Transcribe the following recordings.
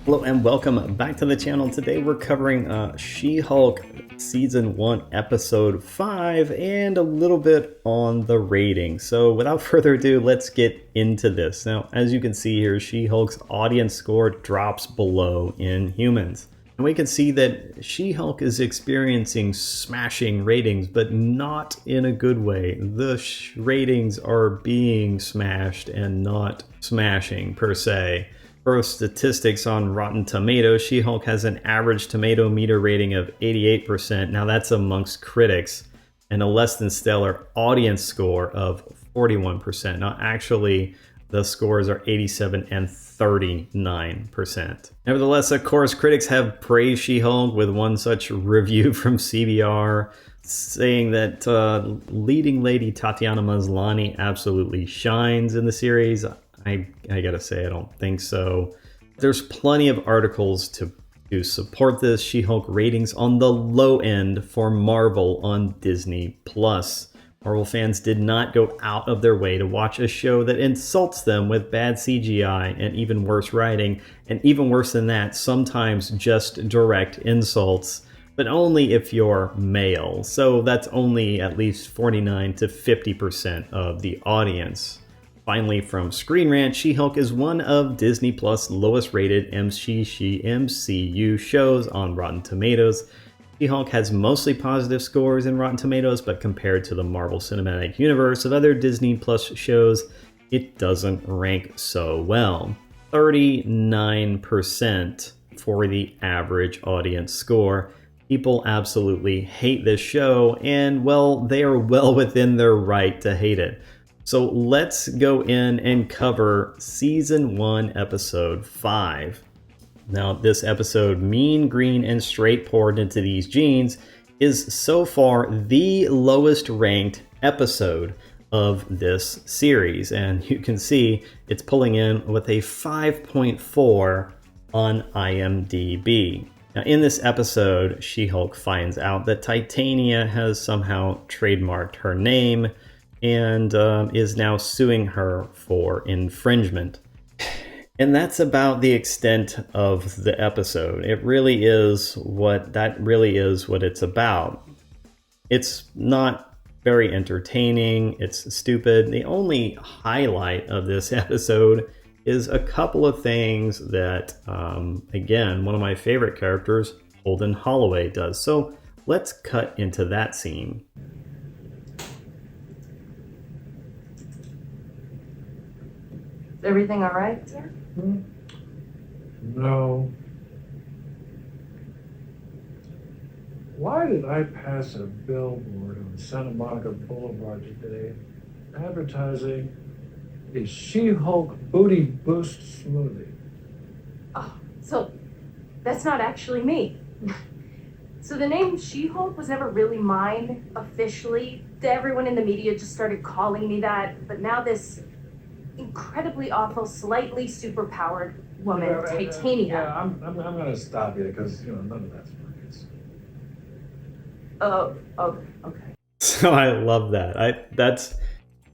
Hello and welcome back to the channel. Today we're covering She-Hulk Season 1 Episode 5 and a little bit on the rating. So without further ado, let's get into this. Now, as you can see here, She-Hulk's audience score drops below Inhumans. And we can see that She-Hulk is experiencing smashing ratings, but not in a good way. The ratings are being smashed and not smashing per se. For statistics on Rotten Tomatoes, She-Hulk has an average tomato meter rating of 88%. Now that's amongst critics, and a less than stellar audience score of 41%. Now actually, the scores are 87 and 39%. Nevertheless, of course, critics have praised She-Hulk, with one such review from CBR saying that leading lady Tatiana Maslany absolutely shines in the series. I gotta say, I don't think so. There's plenty of articles to support this. She-Hulk ratings on the low end for Marvel on Disney+. Marvel fans did not go out of their way to watch a show that insults them with bad CGI and even worse writing, and even worse than that, sometimes just direct insults, but only if you're male. So that's only at least 49 to 50% of the audience. Finally, from Screen Rant, She-Hulk is one of Disney Plus' lowest rated MCU shows on Rotten Tomatoes. She-Hulk has mostly positive scores in Rotten Tomatoes, but compared to the Marvel Cinematic Universe of other Disney Plus shows, it doesn't rank so well. 39% for the average audience score. People absolutely hate this show, and well, they are well within their right to hate it. So let's go in and cover Season 1, Episode 5. Now, this episode, Mean, Green, and Straight Poured Into These Jeans, is so far the lowest ranked episode of this series. And you can see it's pulling in with a 5.4 on IMDb. Now, in this episode, She-Hulk finds out that Titania has somehow trademarked her name and is now suing her for infringement. And that's about the extent of the episode. It really is what it's about. It's not very entertaining. It's stupid. The only highlight of this episode is a couple of things that, again, one of my favorite characters, Holden Holloway, does. So let's cut into that scene. Everything all right, sir? No. Why did I pass a billboard on Santa Monica Boulevard today advertising a She-Hulk Booty Boost smoothie? Oh, so that's not actually me. So the name She-Hulk was never really mine officially. Everyone in the media just started calling me that, but now this incredibly awful, slightly superpowered woman, Titania. Yeah, I'm gonna stop you because none of that's working. Oh, okay. So I love that.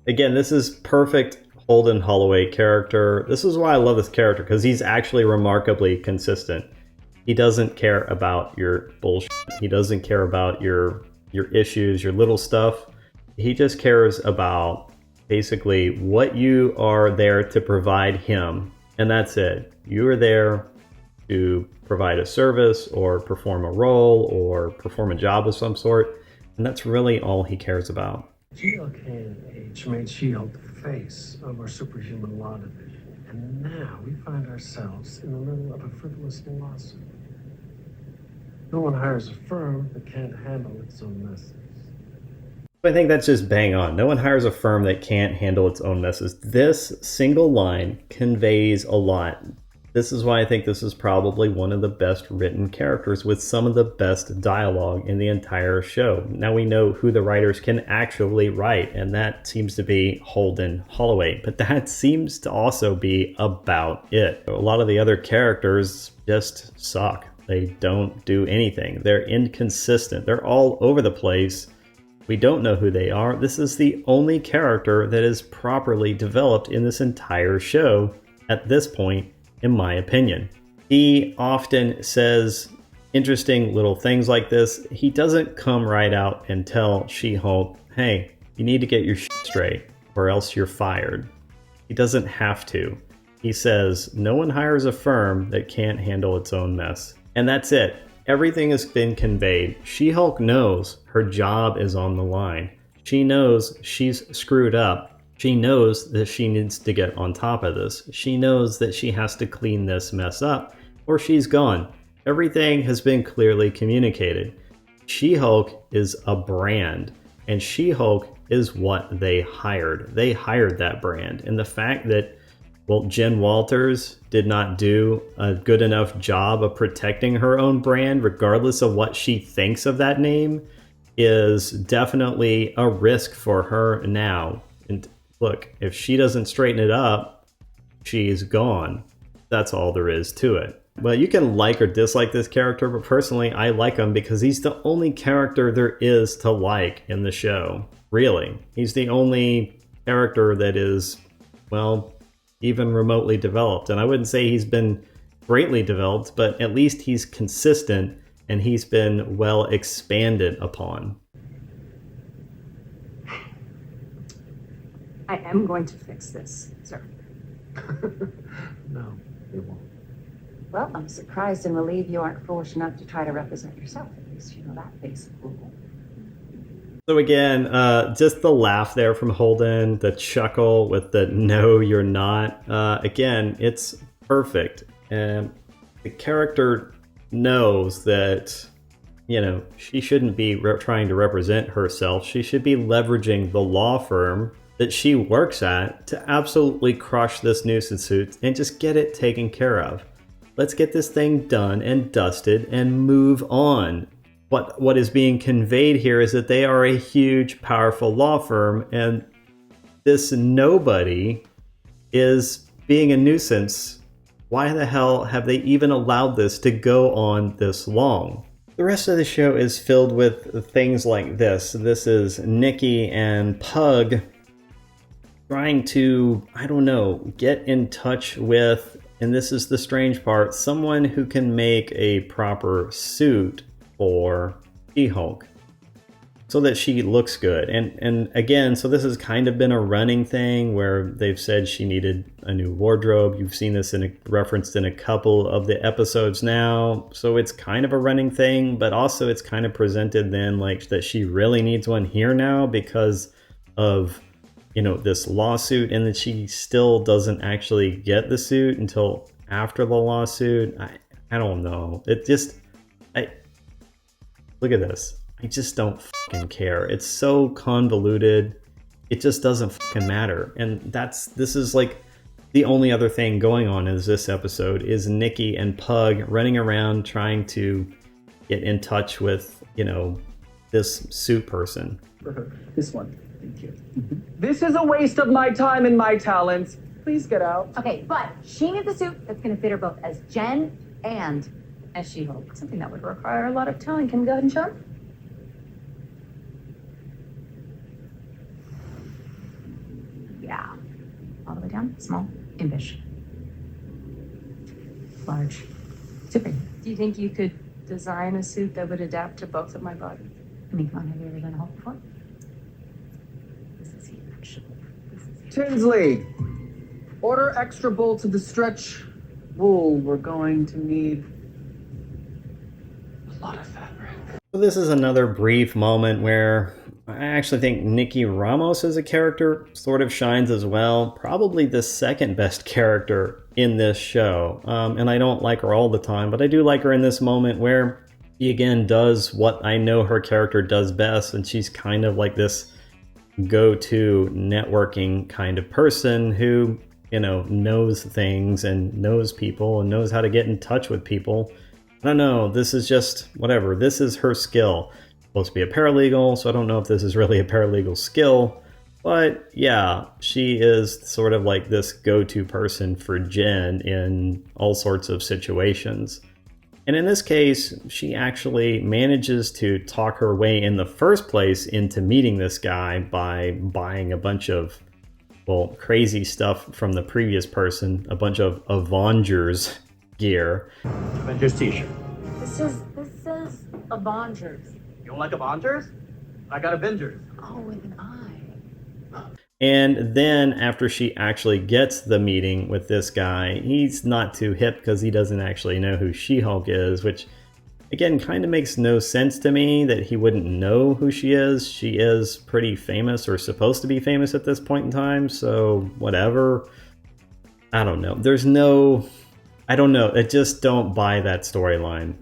This is perfect Holden Holloway character. This is why I love this character, because he's actually remarkably consistent. He doesn't care about your bullshit. He doesn't care about your issues, your little stuff. He just cares about basically what you are there to provide him, and that's it. You are there to provide a service or perform a role or perform a job of some sort, and that's really all he cares about. GLK&H made She-Hulk the face of our superhuman law division, and now we find ourselves in the middle of a frivolous lawsuit. No one hires a firm that can't handle its own messes. I think that's just bang on. No one hires a firm that can't handle its own messes. This single line conveys a lot. This is why I think this is probably one of the best written characters with some of the best dialogue in the entire show. Now we know who the writers can actually write, and that seems to be Holden Holloway. But that seems to also be about it. A lot of the other characters just suck. They don't do anything. They're inconsistent. They're all over the place. We don't know who they are. This is the only character that is properly developed in this entire show at this point, in my opinion. He often says interesting little things like this. He doesn't come right out and tell She-Hulk, hey, you need to get your shit straight or else you're fired. He doesn't have to. He says, no one hires a firm that can't handle its own mess. And that's it. Everything has been conveyed. She-Hulk knows her job is on the line. She knows she's screwed up. She knows that she needs to get on top of this. She knows that she has to clean this mess up or she's gone. Everything has been clearly communicated. She-Hulk is a brand, and She-Hulk is what they hired. They hired that brand. And the fact that, well, Jen Walters did not do a good enough job of protecting her own brand, regardless of what she thinks of that name, is definitely a risk for her now. And look, if she doesn't straighten it up, she's gone. That's all there is to it. But you can like or dislike this character, but personally, I like him because he's the only character there is to like in the show. Really. He's the only character that is, well, even remotely developed. And I wouldn't say he's been greatly developed, but at least he's consistent and he's been well expanded upon. I am going to fix this, sir. No, it won't. Well, I'm surprised and relieved you aren't foolish enough to try to represent yourself. At least you know that basic rule. So again, just the laugh there from Holden, the chuckle with the "no, you're not." Again, it's perfect, and the character knows that, you know, she shouldn't be trying to represent herself. She should be leveraging the law firm that she works at to absolutely crush this nuisance suit and just get it taken care of. Let's get this thing done and dusted and move on. What is being conveyed here is that they are a huge, powerful law firm, and this nobody is being a nuisance. Why the hell have they even allowed this to go on this long? The rest of the show is filled with things like this. This is Nikki and Pug trying to, I don't know, get in touch with, and this is the strange part, someone who can make a proper suit for She-Hulk so that she looks good. And again, so this has kind of been a running thing where they've said she needed a new wardrobe. You've seen this referenced in a couple of the episodes now. So it's kind of a running thing, but also it's kind of presented then like that she really needs one here now because of, you know, this lawsuit, and that she still doesn't actually get the suit until after the lawsuit. I don't know. It just, look at this. I just don't fucking care. It's so convoluted. It just doesn't fucking matter. And this is like the only other thing going on in this episode is Nikki and Pug running around trying to get in touch with, you know, this suit person. This one. Thank you. This is a waste of my time and my talents. Please get out. Okay, but she needs a suit that's going to fit her both as Jen and as She-Hulk. Something that would require a lot of talent. Can you go ahead and show her? Yeah. All the way down. Small. Impish. Large. Too big. Do you think you could design a suit that would adapt to both of my bodies? I mean, come on, have you ever done a Hulk before? This is huge. Tinsley, order extra bolts of the stretch wool. We're going to need a lot of fabric. So this is another brief moment where I actually think Nikki Ramos as a character sort of shines as well. Probably the second best character in this show. And I don't like her all the time, but I do like her in this moment where she again does what I know her character does best, and she's kind of like this go-to networking kind of person who, you know, knows things and knows people and knows how to get in touch with people. I don't know, this is just whatever. This is her skill. She's supposed to be a paralegal, so I don't know if this is really a paralegal skill, but yeah, she is sort of like this go-to person for Jen in all sorts of situations. And in this case, she actually manages to talk her way in the first place into meeting this guy by buying a bunch of, well, crazy stuff from the previous person, a bunch of Avengers gear. Avengers t-shirt. This says Avengers. You don't like Avengers? I got Avengers. Oh, with an I. And then after she actually gets the meeting with this guy, he's not too hip because he doesn't actually know who She-Hulk is, which again kind of makes no sense to me that he wouldn't know who she is. She is pretty famous, or supposed to be famous at this point in time, so whatever. I don't know. I don't know. I just don't buy that storyline.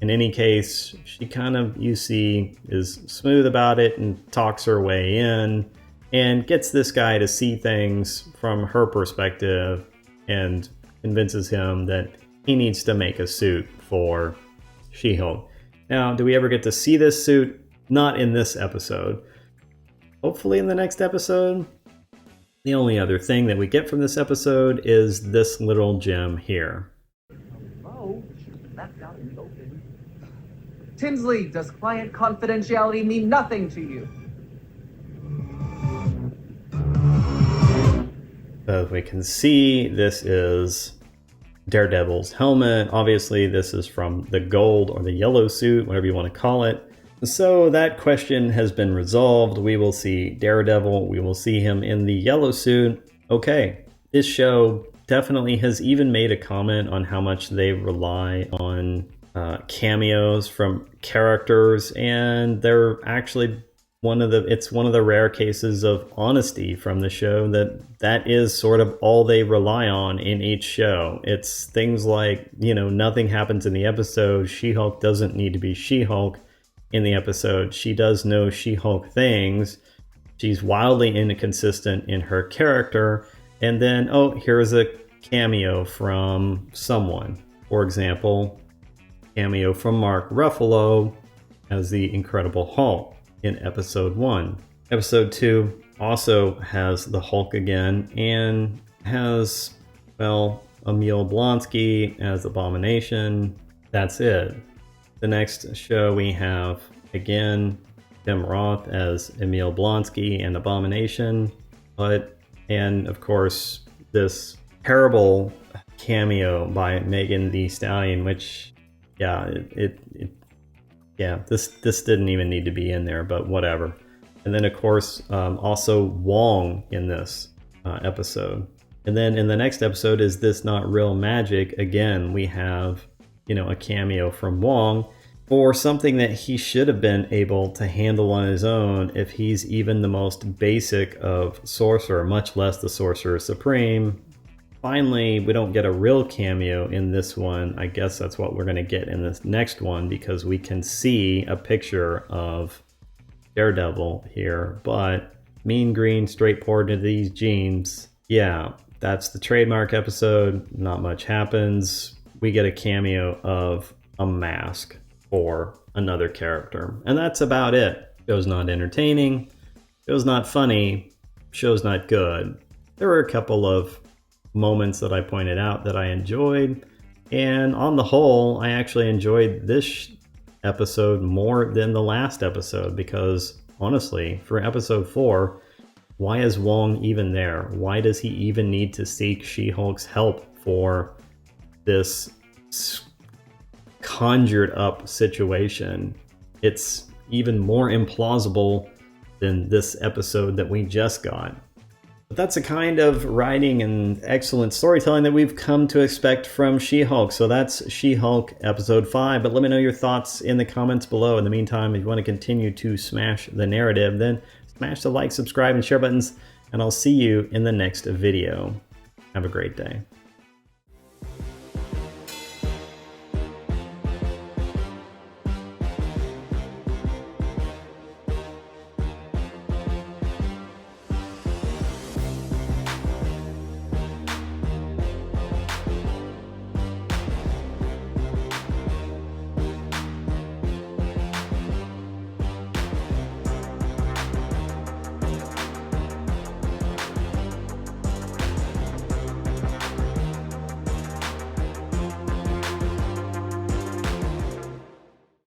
In any case, she kind of, you see, is smooth about it and talks her way in and gets this guy to see things from her perspective and convinces him that he needs to make a suit for She-Hulk. Now, do we ever get to see this suit? Not in this episode. Hopefully in the next episode. The only other thing that we get from this episode is this little gem here. Hello? Left out in the open. Tinsley, does client confidentiality mean nothing to you? As we can see, this is Daredevil's helmet. Obviously, this is from the gold or the yellow suit, whatever you want to call it. So that question has been resolved. We will see Daredevil. We will see him in the yellow suit. Okay, this show definitely has even made a comment on how much they rely on cameos from characters, and they're actually it's one of the rare cases of honesty from the show that is sort of all they rely on in each show. It's things like, nothing happens in the episode. She-Hulk doesn't need to be She-Hulk in the episode. She does know She-Hulk things. She's wildly inconsistent in her character. And then, here's a cameo from someone. For example, cameo from Mark Ruffalo as the Incredible Hulk in episode 1. Episode 2 also has the Hulk again and has, Emil Blonsky as Abomination. That's it. The next show we have, again, Tim Roth as Emil Blonsky and Abomination. And of course, this terrible cameo by Megan Thee Stallion, which, this didn't even need to be in there, but whatever. And then, of course, also Wong in this episode. And then in the next episode, Is This Not Real Magic? Again, we have, a cameo from Wong for something that he should have been able to handle on his own if he's even the most basic of sorcerer, much less the Sorcerer Supreme. Finally, we don't get a real cameo in this one. I guess that's what we're going to get in this next one, because we can see a picture of Daredevil here, but mean green straight poured into these jeans. Yeah, that's the trademark episode. Not much happens. We get a cameo of a mask for another character, and that's about it. Show's not entertaining. Show's not funny. Show's not good. There were a couple of moments that I pointed out that I enjoyed, and on the whole, I actually enjoyed this episode more than the last episode, because honestly, for episode 4, why is Wong even there? Why does he even need to seek She-Hulk's help for this conjured up situation? It's even more implausible than this episode that we just got. But that's the kind of writing and excellent storytelling that we've come to expect from She-Hulk. So that's She-Hulk episode 5. But let me know your thoughts in the comments below. In the meantime, if you want to continue to smash the narrative, then smash the like, subscribe, and share buttons. And I'll see you in the next video. Have a great day.